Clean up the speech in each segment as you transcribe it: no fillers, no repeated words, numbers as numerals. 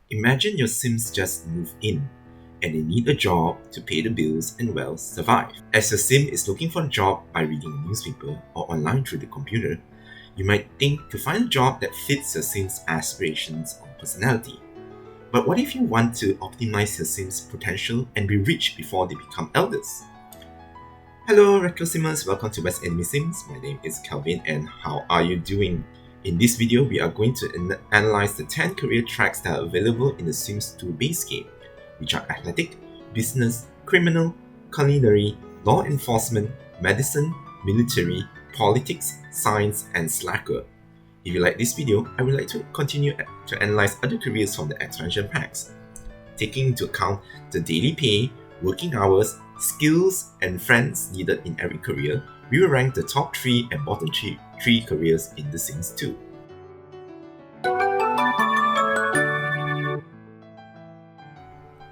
Imagine your Sims just move in and they need a job to pay the bills and well survive. As your Sim is looking for a job by reading a newspaper or online through the computer, you might think to find a job that fits your Sim's aspirations or personality. But what if you want to optimize your Sim's potential and be rich before they become elders? Hello Retro Simmers, welcome to West Enemy Sims. My name is Kelvin and how are you doing? In this video, we are going to analyze the 10 career tracks that are available in the Sims 2 base game, which are athletic, business, criminal, culinary, law enforcement, medicine, military, politics, science, and slacker. If you like this video, I would like to continue to analyze other careers from the expansion packs, taking into account the daily pay, working hours, skills, and friends needed in every career. We will rank the top 3 and bottom 3 careers in The Sims 2.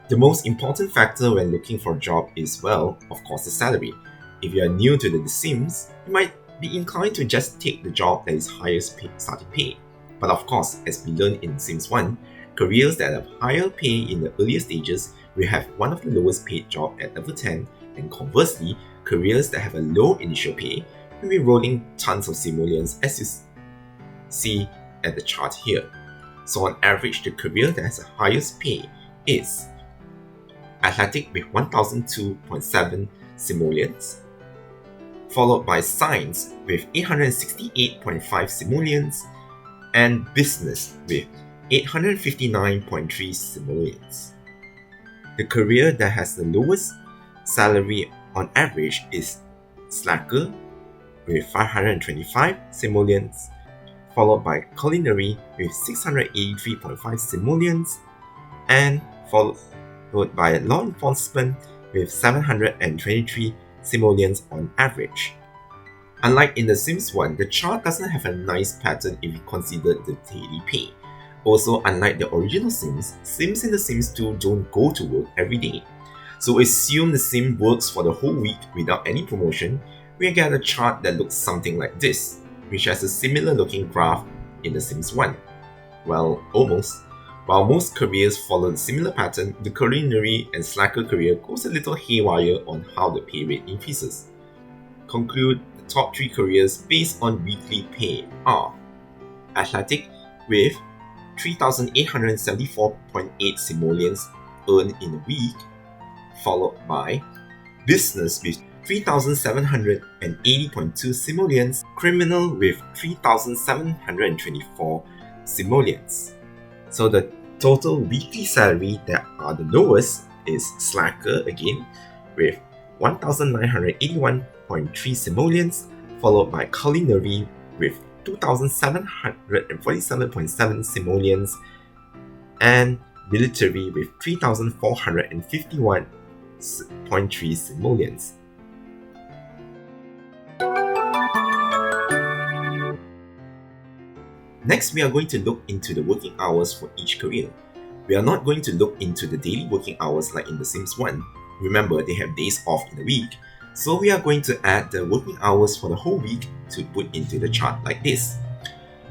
The most important factor when looking for a job is, well, of course, the salary. If you are new to The Sims, you might be inclined to just take the job that is highest starting pay. But of course, as we learned in Sims 1, careers that have higher pay in the earlier stages will have one of the lowest paid jobs at level 10, and conversely, careers that have a low initial pay will be rolling tons of simoleons, as you see at the chart here. So on average, the career that has the highest pay is athletic with 1002.7 simoleons, followed by science with 868.5 simoleons, and business with 859.3 simoleons. The career that has the lowest salary on average is slacker with 525 simoleons, followed by culinary with 683.5 simoleons, and followed by law enforcement with 723 simoleons on average. Unlike in The Sims 1, the chart doesn't have a nice pattern if you consider the daily pay. Also, unlike the original Sims, Sims in The Sims 2 don't go to work every day. So assume the Sim works for the whole week without any promotion, we get a chart that looks something like this, which has a similar looking graph in The Sims 1. Well, almost. While most careers follow a similar pattern, the culinary and slacker career goes a little haywire on how the pay rate increases. Conclude the top 3 careers based on weekly pay are athletic with 3,874.8 simoleons earned in a week, followed by business with 3,780.2 simoleons, criminal with 3,724 simoleons. So the total weekly salary that are the lowest is slacker again with 1,981.3 simoleons, followed by culinary with 2,747.7 simoleons, and military with 3,451.3 simoleons. Next, we are going to look into the working hours for each career. We are not going to look into the daily working hours like in The Sims 1. Remember, they have days off in the week, so we are going to add the working hours for the whole week to put into the chart like this.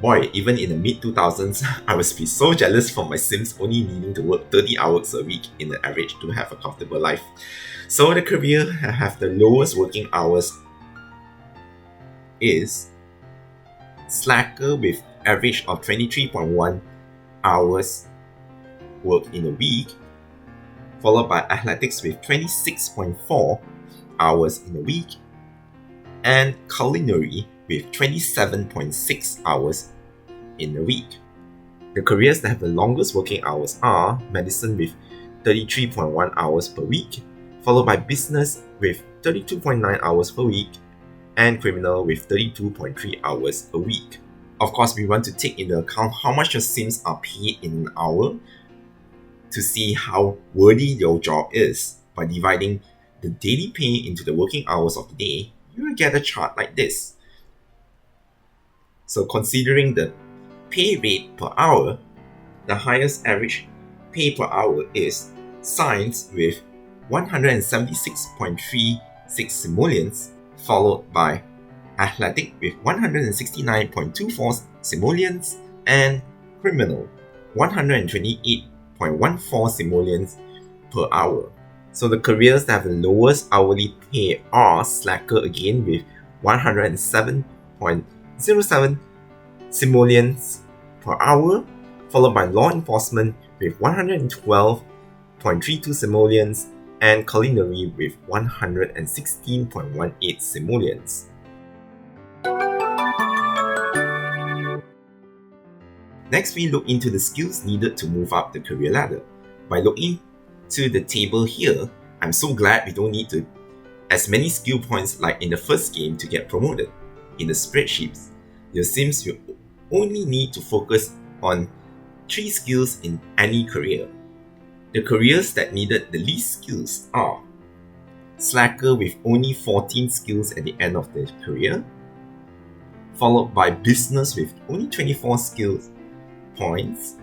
Boy, even in the mid-2000s, I was be so jealous for my Sims only needing to work 30 hours a week in the average to have a comfortable life. So the career that have the lowest working hours is slacker with average of 23.1 hours work in a week, followed by athletics with 26.4 hours in a week, and culinary with 27.6 hours in a week. The careers that have the longest working hours are medicine with 33.1 hours per week, followed by business with 32.9 hours per week, and criminal with 32.3 hours a week. Of course, we want to take into account how much your Sims are paid in an hour to see how worthy your job is. By dividing the daily pay into the working hours of the day, you will get a chart like this. So considering the pay rate per hour, the highest average pay per hour is science with 176.36 simoleons, followed by athletic with 169.24 simoleons, and criminal 128 114 simoleons per hour. So the careers that have the lowest hourly pay are slacker again with 107.07 simoleons per hour, followed by law enforcement with 112.32 simoleons, and culinary with 116.18 simoleons. Next, we look into the skills needed to move up the career ladder. By looking to the table here, I'm so glad we don't need to as many skill points like in the first game to get promoted. In the spreadsheets, it seems you only need to focus on 3 skills in any career. The careers that needed the least skills are slacker with only 14 skills at the end of the career, followed by business with only 24 skills points,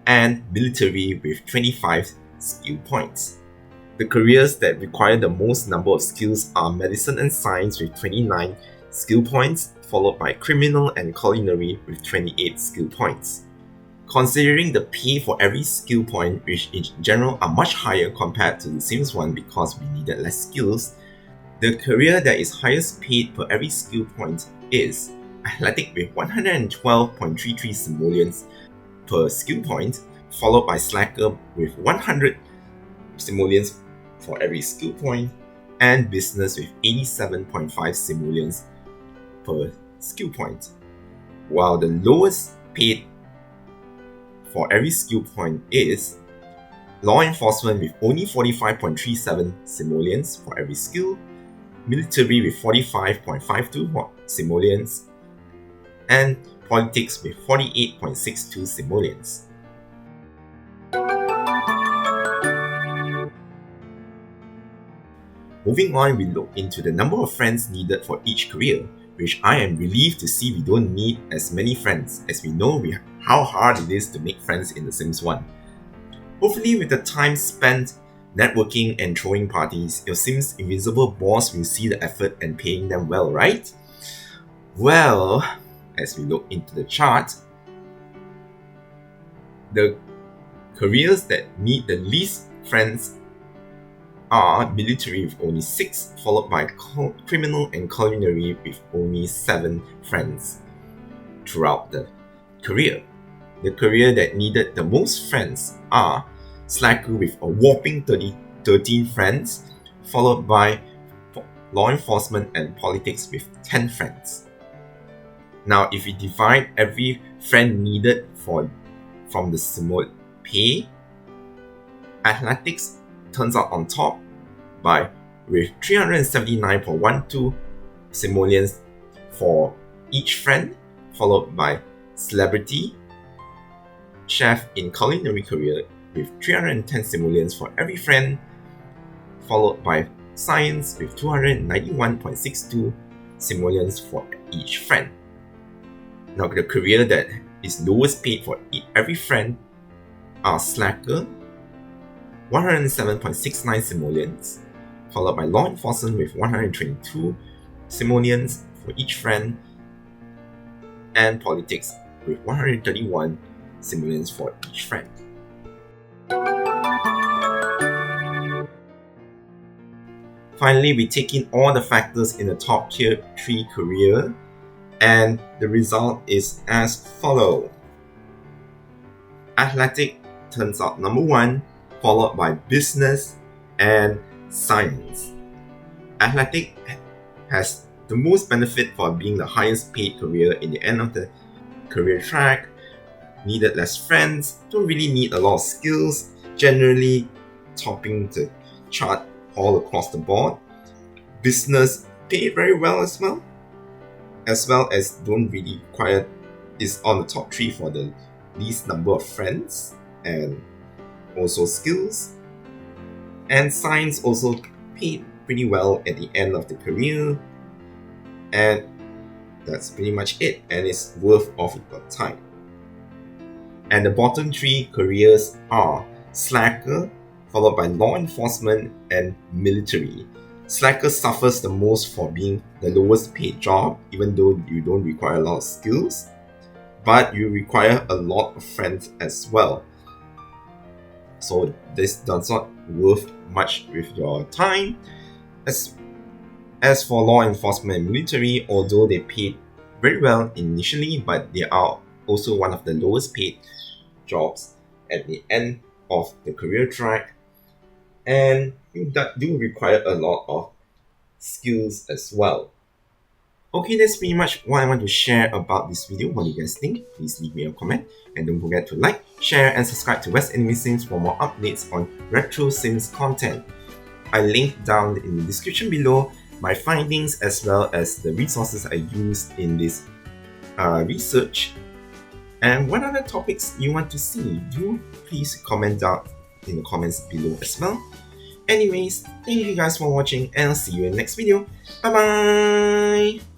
and military with 25 skill points. The careers that require the most number of skills are medicine and science with 29 skill points, followed by criminal and culinary with 28 skill points. Considering the pay for every skill point, which in general are much higher compared to the Sims one because we needed less skills, the career that is highest paid per every skill point is athletic with 112.33 simoleons per skill point, followed by slacker with 100 simoleons for every skill point, and business with 87.5 simoleons per skill point. While the lowest paid for every skill point is law enforcement with only 45.37 simoleons for every skill, military with 45.52 simoleons, and politics with 48.62 simoleons. Moving on, we look into the number of friends needed for each career, which I am relieved to see we don't need as many friends, as we know how hard it is to make friends in The Sims 1. Hopefully with the time spent networking and throwing parties, your Sims invisible boss will see the effort and paying them well, right? Well, as we look into the chart, the careers that need the least friends are military with only 6, followed by criminal and culinary with only 7 friends throughout the career. The career that needed the most friends are slacker with a whopping 13 friends, followed by law enforcement and politics with 10 friends. Now, if we divide every friend needed from the simul pay, athletics turns out on top with 379.12 simoleons for each friend, followed by celebrity, chef in culinary career with 310 simoleons for every friend, followed by science with 291.62 simoleons for each friend. Now, the career that is lowest paid for every friend are slacker, 107.69 simoleons, followed by law enforcement with 122 simoleons for each friend, and politics with 131 simoleons for each friend. Finally, we take in all the factors in the top tier 3 career, and the result is as follows. Athletic turns out number 1, followed by business and science. Athletic has the most benefit for being the highest paid career in the end of the career track, needed less friends, don't really need a lot of skills, generally topping the chart all across the board. Business paid very well as well as don't really require, is on the top 3 for the least number of friends and also skills. And science also paid pretty well at the end of the career, and that's pretty much it, and it's worth of your time. And the bottom 3 careers are slacker, followed by law enforcement and military. Slacker suffers the most for being the lowest paid job, even though you don't require a lot of skills, but you require a lot of friends as well. so this does not worth much with your time. As for law enforcement and military, although they paid very well initially, but they are also one of the lowest paid jobs at the end of the career track, and that do require a lot of skills as well. Okay, that's pretty much what I want to share about this video. What do you guys think? Please leave me a comment, and don't forget to like, share, and subscribe to West Anime Sims for more updates on retro Sims content. I link down in the description below my findings as well as the resources I used in this research. And what other topics you want to see, do please comment down in the comments below as well. Anyways, thank you guys for watching, and I'll see you in the next video. Bye bye!